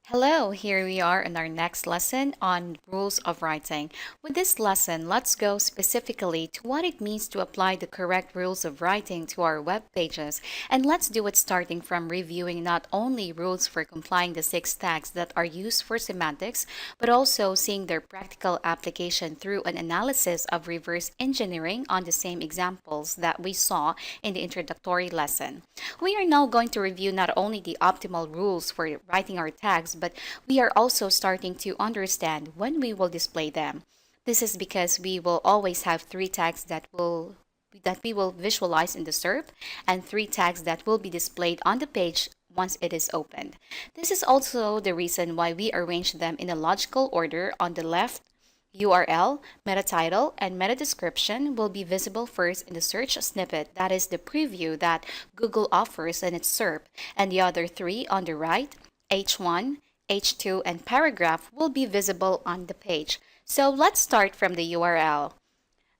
Hello, here we are in our next lesson on rules of writing. With this lesson, let's go specifically to what it means to apply the correct rules of writing to our web pages. And let's do it starting from reviewing not only rules for complying the 6 tags that are used for semantics, but also seeing their practical application through an analysis of reverse engineering on the same examples that we saw in the introductory lesson. We are now going to review not only the optimal rules for writing our tags, but we are also starting to understand when we will display them. This is because we will always have 3 tags that we will visualize in the SERP and 3 tags that will be displayed on the page once it is opened. This is also the reason why we arrange them in a logical order. On the left, URL, meta title, and meta description will be visible first in the search snippet, that is the preview that Google offers in its SERP, and the other 3 on the right, H1, H2, and paragraph will be visible on the page. So let's start from the URL.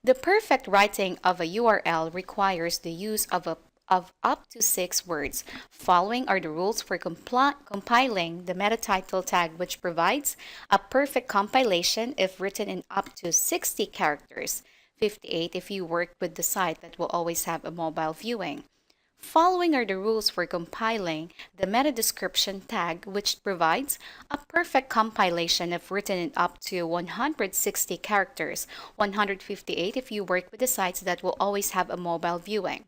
The perfect writing of a URL requires the use of up to 6 words. Following are the rules for compiling the meta title tag, which provides a perfect compilation if written in up to 60 characters, 58 if you work with the site that will always have a mobile viewing. Following are the rules for compiling the meta description tag, which provides a perfect compilation if written in up to 160 characters, 158 if you work with the sites that will always have a mobile viewing.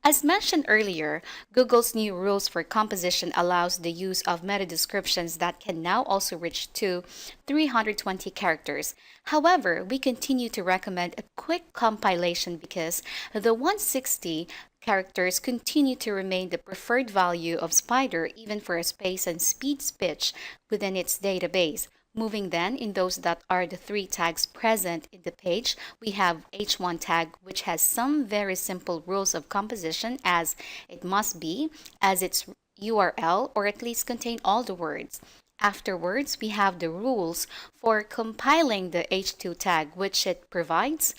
As mentioned earlier, Google's new rules for composition allows the use of meta descriptions that can now also reach to 320 characters. However, we continue to recommend a quick compilation because the 160 characters continue to remain the preferred value of Spider even for a space and speed speech within its database. Moving then in those that are the 3 tags present in the page, we have H1 tag, which has some very simple rules of composition, as it must be as its URL or at least contain all the words. Afterwards, we have the rules for compiling the H2 tag, which it provides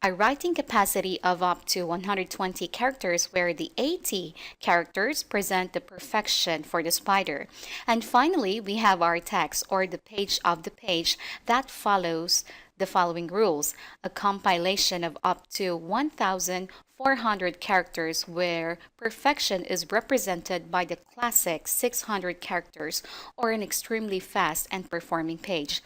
a writing capacity of up to 120 characters, where the 80 characters present the perfection for the Spider. And finally, we have our text or the page of the page that follows the following rules: a compilation of up to 1,400 characters, where perfection is represented by the classic 600 characters, or an extremely fast and performing page.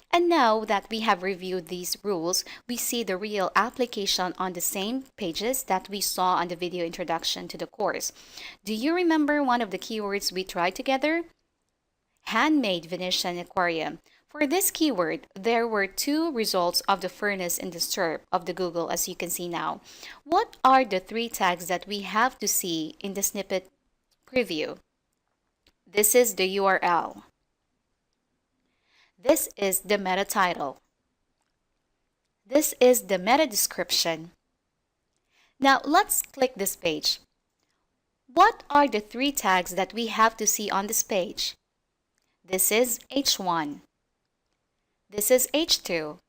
And now that we have reviewed these rules, we see the real application on the same pages that we saw on the video introduction to the course. Do you remember one of the keywords we tried together? Handmade Venetian aquarium. For this keyword, there were 2 results of the furnace in the SERP of the Google, as you can see now. What are the 3 tags that we have to see in the snippet preview? This is the URL. This is the meta title. This is the meta description. Now let's click this page. What are the 3 tags that we have to see on this page? This is H1. This is H2.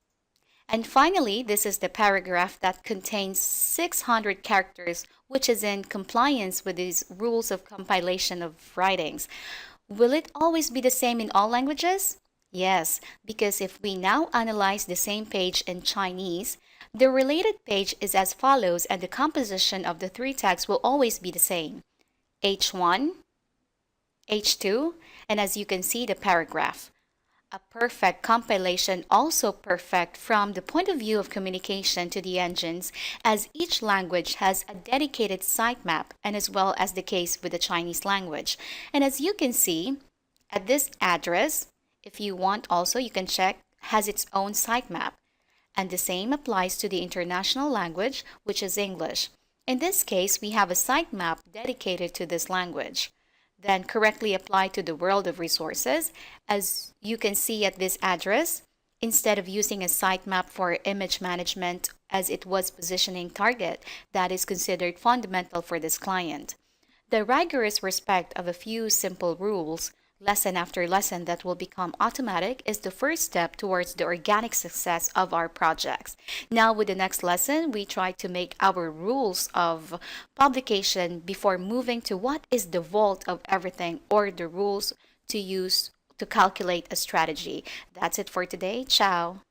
And finally, this is the paragraph that contains 600 characters, which is in compliance with these rules of compilation of writings. Will it always be the same in all languages? Yes, because if we now analyze the same page in Chinese, the related page is as follows, and the composition of the 3 tags will always be the same: H1, H2, and as you can see, the paragraph. A perfect compilation, also perfect from the point of view of communication to the engines, as each language has a dedicated sitemap, and as well as the case with the Chinese language. And as you can see, at this address, if you want also, you can check, has its own sitemap. And the same applies to the international language, which is English. In this case, we have a sitemap dedicated to this language. Then correctly apply to the world of resources. As you can see at this address, instead of using a sitemap for image management as it was positioning target, that is considered fundamental for this client. The rigorous respect of a few simple rules lesson after lesson that will become automatic is the first step towards the organic success of our projects. Now, with the next lesson, we try to make our rules of publication before moving to what is the vault of everything, or the rules to use to calculate a strategy. That's it for today. Ciao.